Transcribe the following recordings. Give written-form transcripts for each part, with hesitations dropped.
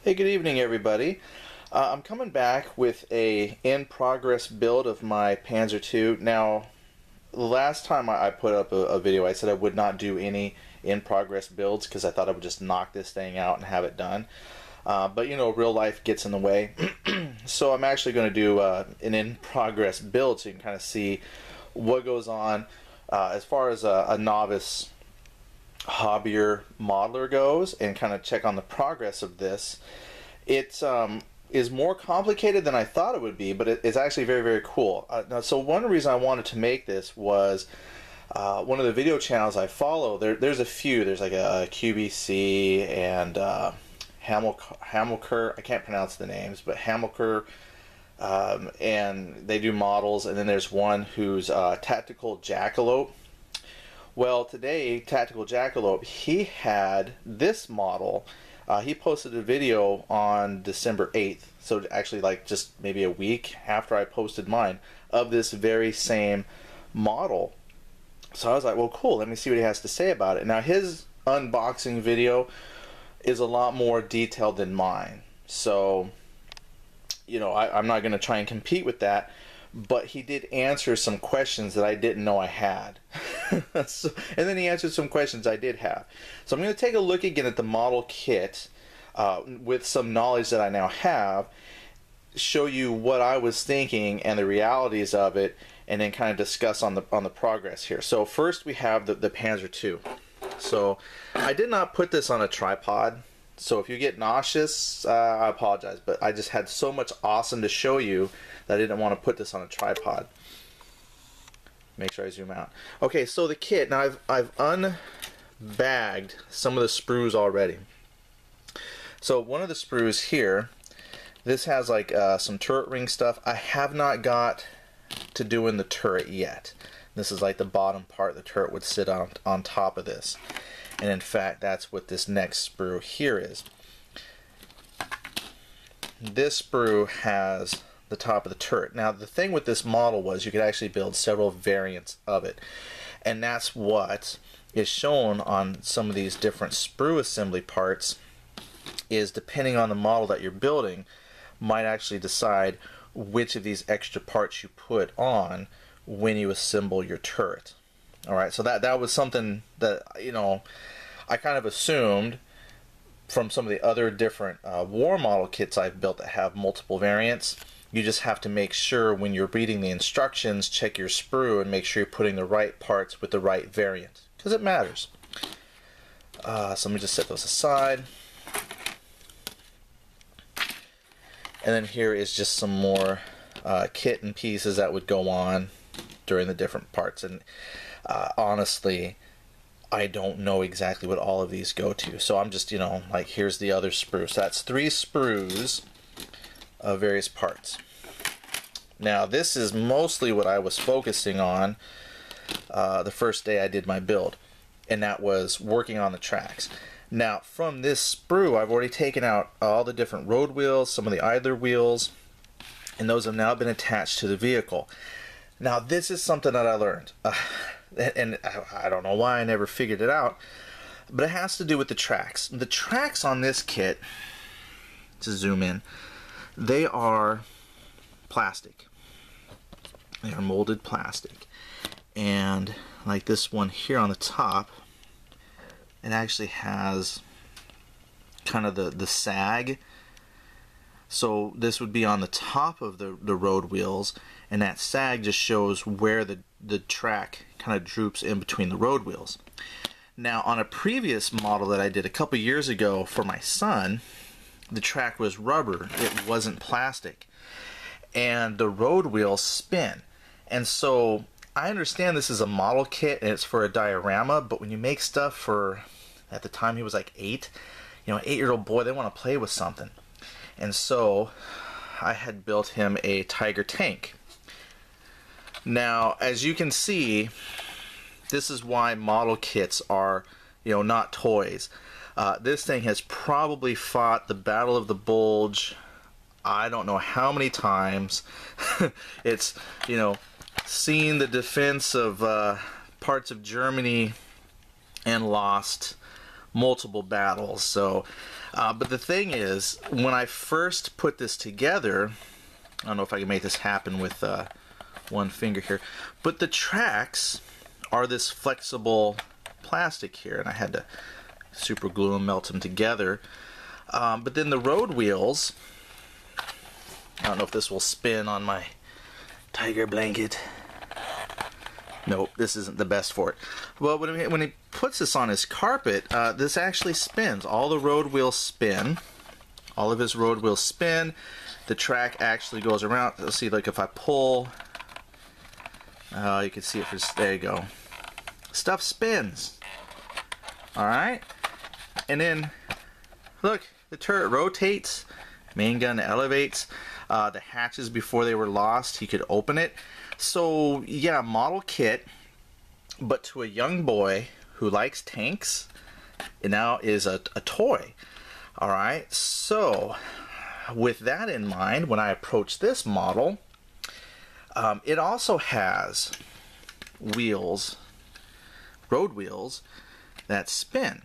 Hey, good evening, everybody. I'm coming back with a in-progress build of my Panzer II. Now, the last time I put up a video, I said I would not do any in-progress builds because I thought I would just knock this thing out and have it done. But you know, real life gets in the way. So I'm actually going to do an in-progress build so you can kind of see what goes on as far as a novice hobbyer modeler goes, and kind of check on the progress of this. It is more complicated than I thought it would be, but it's actually very, very cool. So one reason I wanted to make this was one of the video channels I follow. There's a few. There's like a QBC and Hamilker. I can't pronounce the names, but Hamilker. And they do models. And then there's one who's Tactical Jackalope. Well, today, Tactical Jackalope, he had this model. He posted a video on December 8th, so actually like just maybe a week after I posted mine, of this very same model. So I was like, well, cool, let me see what he has to say about it. Now, his unboxing video is a lot more detailed than mine. So, you know, I'm not going to try and compete with that. But he did answer some questions that I didn't know I had. And then he answered some questions I did have. So I'm going to take a look again at the model kit with some knowledge that I now have, show you what I was thinking and the realities of it, and then kind of discuss on the progress here. So first we have the Panzer II. So I did not put this on a tripod. So if you get nauseous, I apologize, but I just had so much awesome to show you that I didn't want to put this on a tripod. Make sure I zoom out. Okay, so the kit. Now I've unbagged some of the sprues already. So one of the sprues here, this has like some turret ring stuff. I have not got to doing the turret yet. This is like the bottom part the turret would sit on top of this. And in fact, that's what this next sprue here is. This sprue has the top of the turret. Now, the thing with this model was you could actually build several variants of it. And that's what is shown on some of these different sprue assembly parts, is depending on the model that you're building, might actually decide which of these extra parts you put on when you assemble your turret. Alright, so that was something that, you know, I kind of assumed from some of the other different war model kits I've built that have multiple variants. You just have to make sure when you're reading the instructions, check your sprue and make sure you're putting the right parts with the right variant, because it matters. So let me just set those aside. And then here is just some more kit and pieces that would go on during the different parts. And honestly, I don't know exactly what all of these go to. So I'm just, you know, like, here's the other sprue. So that's 3 sprues of various parts. Now, this is mostly what I was focusing on the first day I did my build, and that was working on the tracks. Now, from this sprue, I've already taken out all the different road wheels, some of the idler wheels, and those have now been attached to the vehicle. Now, this is something that I learned. And I don't know why I never figured it out, but it has to do with the tracks. The tracks on this kit, to zoom in, they are plastic. They are molded plastic. And like this one here on the top, it actually has kind of the sag. So this would be on the top of the road wheels, and that sag just shows where the track kind of droops in between the road wheels. Now, on a previous model that I did a couple years ago for my son, the track was rubber, it wasn't plastic, and the road wheels spin. And so I understand this is a model kit and it's for a diorama, but when you make stuff for, at the time he was like 8, you know, an 8-year-old boy, they want to play with something. And so I had built him a Tiger tank. Now, as you can see, this is why model kits are, you know, not toys. This thing has probably fought the Battle of the Bulge I don't know how many times. It's, you know, seen the defense of parts of Germany and lost. multiple battles. So, but the thing is, when I first put this together, I don't know if I can make this happen with one finger here, but the tracks are this flexible plastic here, and I had to super glue and melt them together. But then the road wheels, I don't know if this will spin on my tiger blanket. Nope, this isn't the best for it. Well, when he puts this on his carpet, this actually spins. All the road wheels spin. All of his road wheels spin. The track actually goes around. Let's see, like if I pull, you can see it. There you go. Stuff spins. All right, and then look, the turret rotates. Main gun elevates. The hatches, before they were lost, he could open it. So yeah, model kit, but to a young boy who likes tanks, it now is a toy. All right, so with that in mind, when I approach this model, it also has wheels, road wheels, that spin.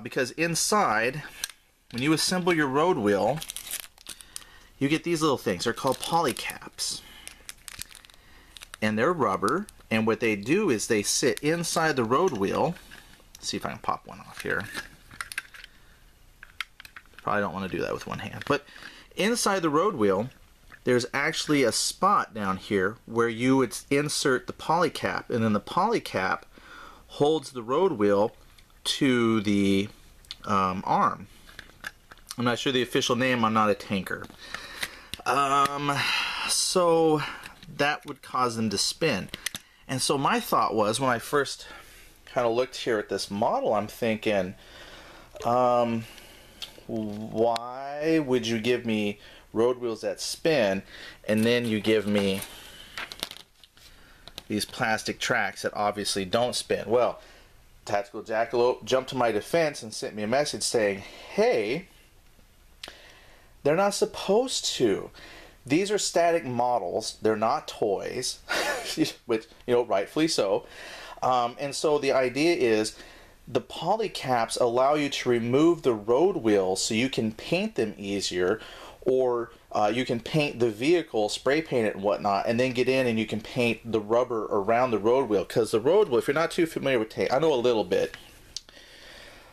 Because inside, when you assemble your road wheel, you get these little things. They're called polycaps. And they're rubber, and what they do is they sit inside the road wheel. Let's see if I can pop one off here. Probably don't want to do that with one hand. But inside the road wheel, there's actually a spot down here where you would insert the polycap, and then the polycap holds the road wheel to the arm. I'm not sure the official name, I'm not a tanker. So that would cause them to spin. And so my thought was, when I first kind of looked here at this model, I'm thinking, why would you give me road wheels that spin and then you give me these plastic tracks that obviously don't spin? Well, Tactical Jackalope jumped to my defense and sent me a message saying, hey, they're not supposed to. These are static models. They're not toys, which, you know, rightfully so. And so the idea is the polycaps allow you to remove the road wheels so you can paint them easier, or you can paint the vehicle, spray paint it and whatnot, and then get in and you can paint the rubber around the road wheel. Because the road wheel, if you're not too familiar with tank, I know a little bit,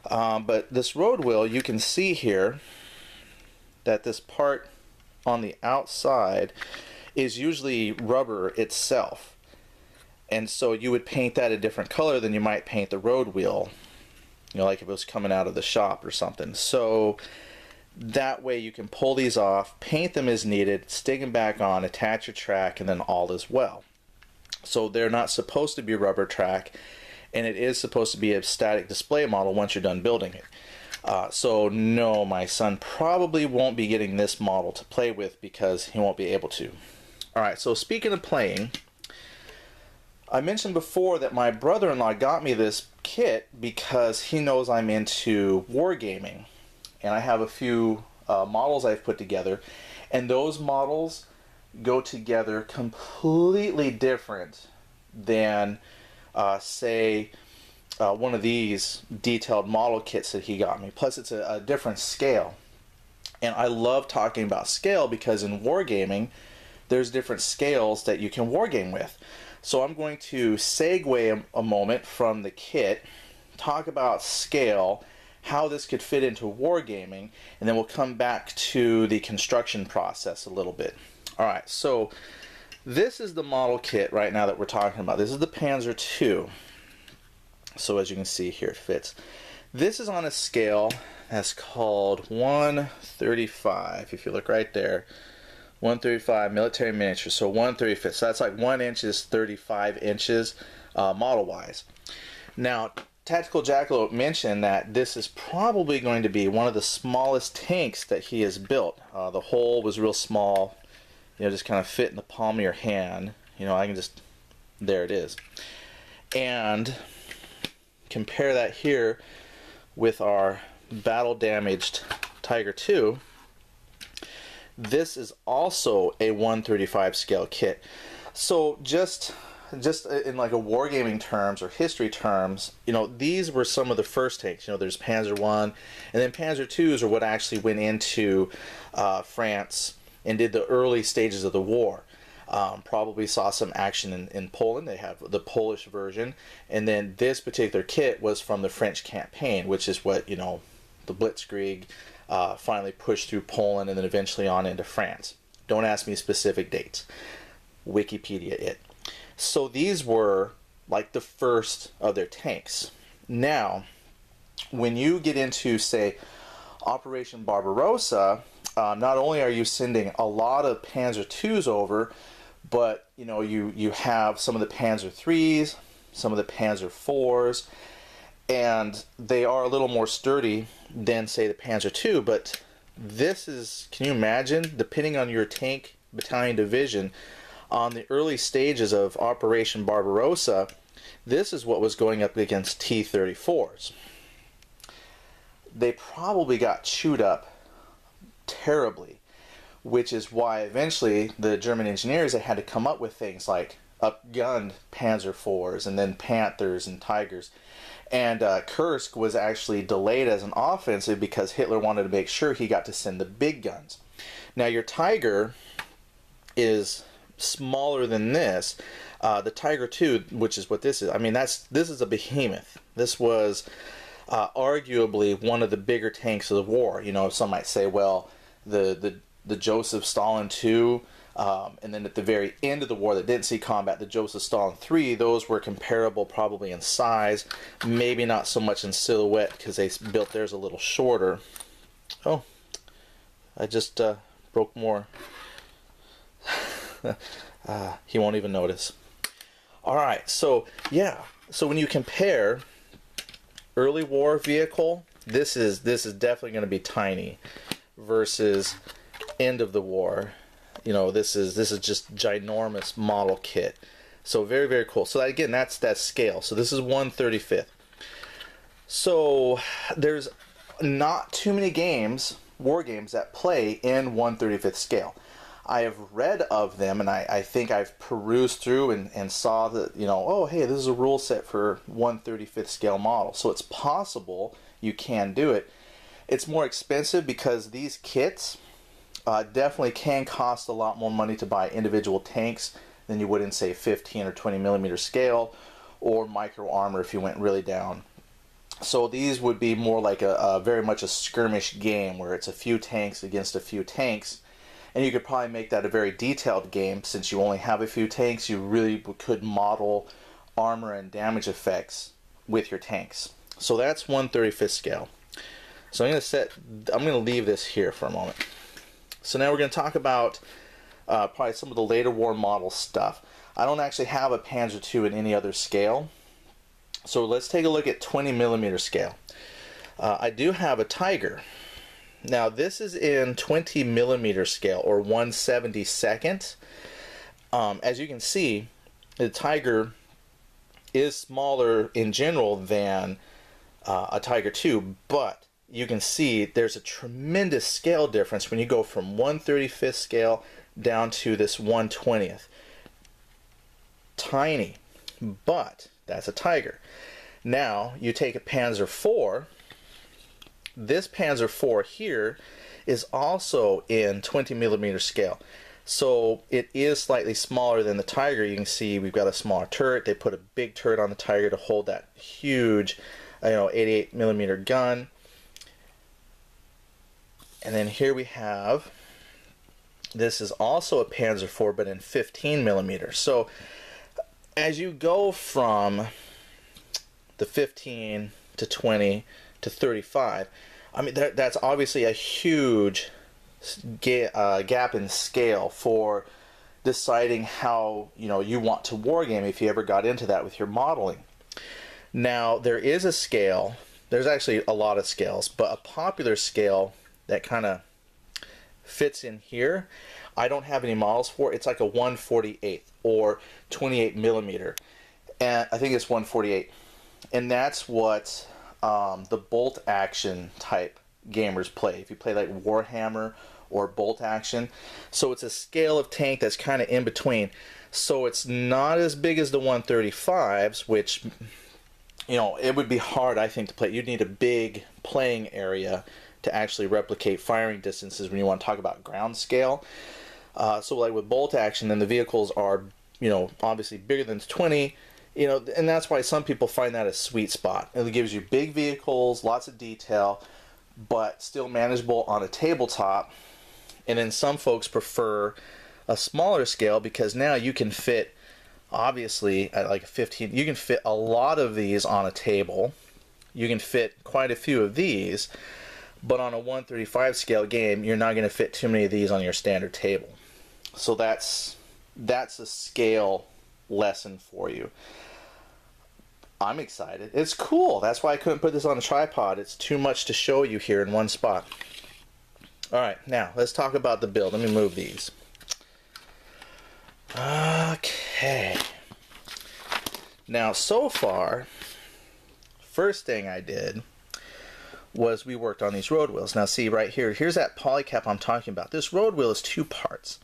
but this road wheel, you can see here that this part on the outside is usually rubber itself, and so you would paint that a different color than you might paint the road wheel, you know, like if it was coming out of the shop or something. So that way you can pull these off, paint them as needed, stick them back on, attach your track, and then all is well. So they're not supposed to be rubber track, and it is supposed to be a static display model once you're done building it. So no, my son probably won't be getting this model to play with because he won't be able to. Alright, so speaking of playing, I mentioned before that my brother-in-law got me this kit because he knows I'm into wargaming. And I have a few models I've put together, and those models go together completely different than, say, one of these detailed model kits that he got me. Plus it's a different scale, and I love talking about scale because in wargaming there's different scales that you can wargame with. So I'm going to segue a moment from the kit, talk about scale, how this could fit into wargaming, and then we'll come back to the construction process a little bit. Alright, so this is the model kit right now that we're talking about. This is the Panzer II. So as you can see here, it fits. This is on a scale that's called 135. If you look right there, 135 military miniature. So 135. So that's like 1 inch is 35 inches model-wise. Now, Tactical Jackalope mentioned that this is probably going to be one of the smallest tanks that he has built. The hole was real small, you know, just kind of fit in the palm of your hand. You know, I can just, there it is. And compare that here with our battle damaged Tiger II. This is also a 135 scale kit. So just just in like a wargaming terms or history terms, you know, these were some of the first tanks. You know, there's Panzer I, and then Panzer IIs are what actually went into France and did the early stages of the war. Probably saw some action in Poland. They have the Polish version, and then this particular kit was from the French campaign, which is what, you know, the Blitzkrieg finally pushed through Poland and then eventually on into France. Don't ask me specific dates. Wikipedia it. So these were like the first of their tanks. Now, when you get into, say, Operation Barbarossa, not only are you sending a lot of Panzer IIs over, but you know, you have some of the Panzer IIIs, some of the Panzer IVs, and they are a little more sturdy than, say, the Panzer II. But this is, can you imagine, depending on your tank battalion division, on the early stages of Operation Barbarossa, this is what was going up against T-34s. They probably got chewed up terribly, which is why eventually the German engineers, they had to come up with things like upgunned Panzer IVs and then Panthers and Tigers. And Kursk was actually delayed as an offensive because Hitler wanted to make sure he got to send the big guns. Now your Tiger is smaller than this. The Tiger II, which is what this is, I mean, this is a behemoth. This was arguably one of the bigger tanks of the war. You know, some might say, well, the Joseph Stalin II, and then at the very end of the war that didn't see combat, the Joseph Stalin III, those were comparable probably in size, maybe not so much in silhouette because they built theirs a little shorter. Oh, I just broke more. He won't even notice. Alright, so yeah, so when you compare early war vehicle, this is definitely going to be tiny versus end of the war. You know, this is just ginormous model kit. So very, very cool. So that, again, that's that scale. So this is 1/35. So there's not too many games, war games, that play in 1/35 scale. I have read of them, and I think I've perused through and saw that, you know, oh, hey, this is a rule set for 1/35 scale model. So it's possible you can do it. It's more expensive because these kits definitely can cost a lot more money to buy individual tanks than you would in, say, 15 or 20 millimeter scale or micro armor if you went really down. So these would be more like a very much a skirmish game where it's a few tanks against a few tanks. And you could probably make that a very detailed game. Since you only have a few tanks, you really could model armor and damage effects with your tanks. So that's 1/35 scale. So I'm going to leave this here for a moment. So now we're going to talk about probably some of the later war model stuff. I don't actually have a Panzer II in any other scale. So let's take a look at 20 millimeter scale. I do have a Tiger. Now this is in 20 millimeter scale, or 1/72. As you can see, the Tiger is smaller in general than a Tiger II, but you can see there's a tremendous scale difference when you go from 1/35 scale down to this 1/20. Tiny, but that's a Tiger. Now you take a Panzer IV. This Panzer IV here is also in 20 millimeter scale. So it is slightly smaller than the Tiger. You can see we've got a smaller turret. They put a big turret on the Tiger to hold that huge, 88 millimeter gun. And then here we have, this is also a Panzer IV, but in 15 millimeters. So as you go from the 15 to 20 to 35, I mean, that's obviously a huge gap in scale for deciding how you want to wargame if you ever got into that with your modeling. Now there is a scale, there's actually a lot of scales, but a popular scale that kind of fits in here, I don't have any models for. It's like a 1/48 or 28 millimeter, and I think it's 1/48, and that's what the bolt action type gamers play. If you play like Warhammer or Bolt Action. So it's a scale of tank that's kind of in between. So it's not as big as the 135s, which, you know, it would be hard, I think, to play. You'd need a big playing area to actually replicate firing distances when you want to talk about ground scale. So like with Bolt Action, then the vehicles are, you know, obviously bigger than 20, you know, and that's why some people find that a sweet spot. It gives you big vehicles, lots of detail, but still manageable on a tabletop. And then some folks prefer a smaller scale because now you can fit, obviously, at like a 15, you can fit a lot of these on a table. You can fit quite a few of these, but on a 135 scale game, you're not going to fit too many of these on your standard table. So that's a scale lesson for you. I'm excited. It's cool. That's why I couldn't put this on a tripod. It's too much to show you here in one spot. Alright, now let's talk about the build. Let me move these. Okay. Now, so far, first thing I did was we worked on these road wheels. Now see right here, here's that polycap I'm talking about. This road wheel is two parts.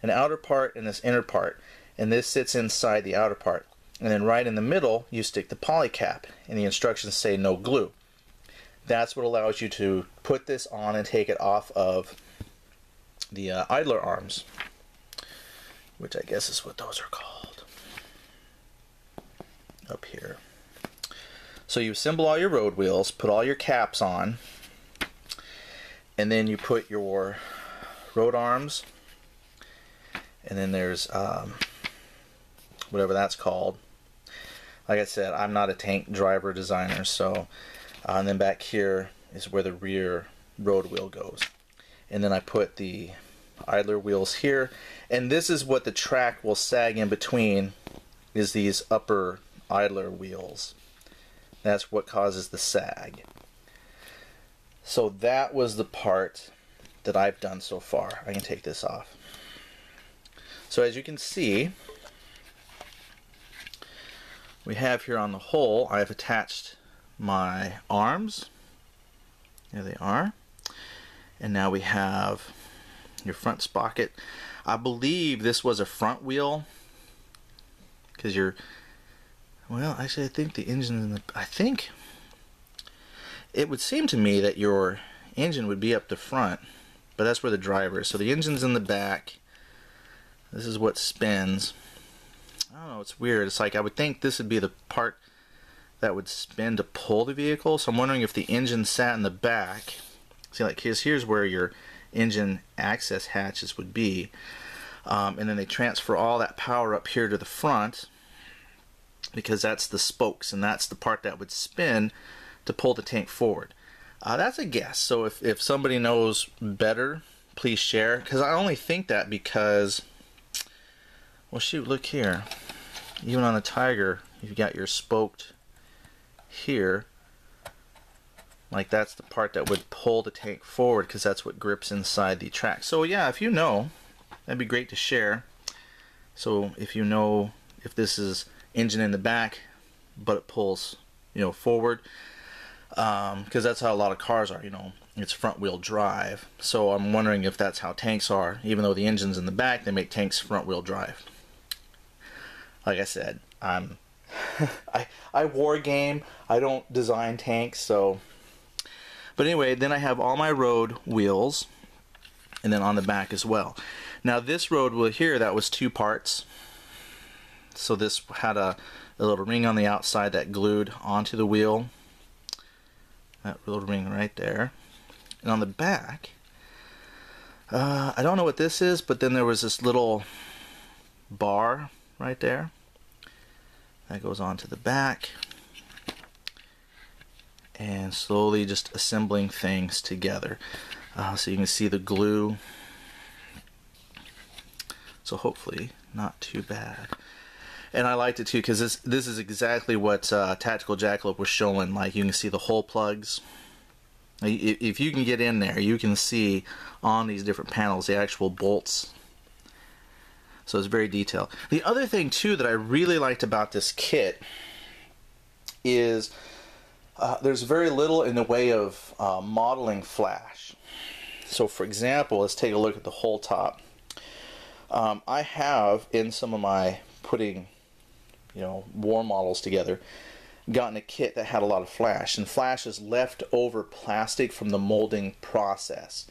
An outer part and this inner part. And this sits inside the outer part. And then right in the middle, you stick the polycap. And the instructions say no glue. That's what allows you to put this on and take it off of the idler arms, which I guess is what those are called, up here. So you assemble all your road wheels, put all your caps on, and then you put your road arms, and then there's whatever that's called. Like I said, I'm not a tank driver designer, so and then back here is where the rear road wheel goes. And then I put the idler wheels here. And this is what the track will sag in between, is these upper idler wheels. That's what causes the sag. So that was the part that I've done so far. I can take this off. So as you can see, we have here on the hole, I've attached my arms. There they are. And now we have your front sprocket. I believe this was a front wheel, because you're, well, actually I think the engine's in the, I think it would seem to me that your engine would be up the front, but that's where the driver is. So the engine's in the back. This is what spins. I don't know, it's weird. It's like I would think this would be the part that would spin to pull the vehicle. So I'm wondering if the engine sat in the back. See, like here's where your engine access hatches would be. And then they transfer all that power up here to the front, because that's the spokes, and that's the part that would spin to pull the tank forward. That's a guess. So if somebody knows better, please share. Because I only think that because, well shoot, look here. Even on the Tiger, you've got your spoked here, like that's the part that would pull the tank forward, because that's what grips inside the track. So yeah, if you know, that'd be great to share. So if you know if this is engine in the back but it pulls, you know, forward, because that's how a lot of cars are, you know, it's front wheel drive. So I'm wondering if that's how tanks are. Even though the engine's in the back, they make tanks front wheel drive. Like I said, I war game. I don't design tanks, so. But anyway, then I have all my road wheels, and then on the back as well. Now this road wheel here, that was two parts. So this had a little ring on the outside that glued onto the wheel. That little ring right there. And on the back, I don't know what this is, but then there was this little bar right there that goes onto the back, and slowly just assembling things together. So you can see the glue, so hopefully not too bad. And I liked it too, because this is exactly what Tactical Jackalope was showing. Like, you can see the hole plugs. If you can get in there, you can see on these different panels the actual bolts. So it's very detailed. The other thing too that I really liked about this kit is There's very little in the way of modeling flash. So for example, let's take a look at the whole top. I have, in some of my putting war models together, gotten a kit that had a lot of flash, and flash is leftover plastic from the molding process.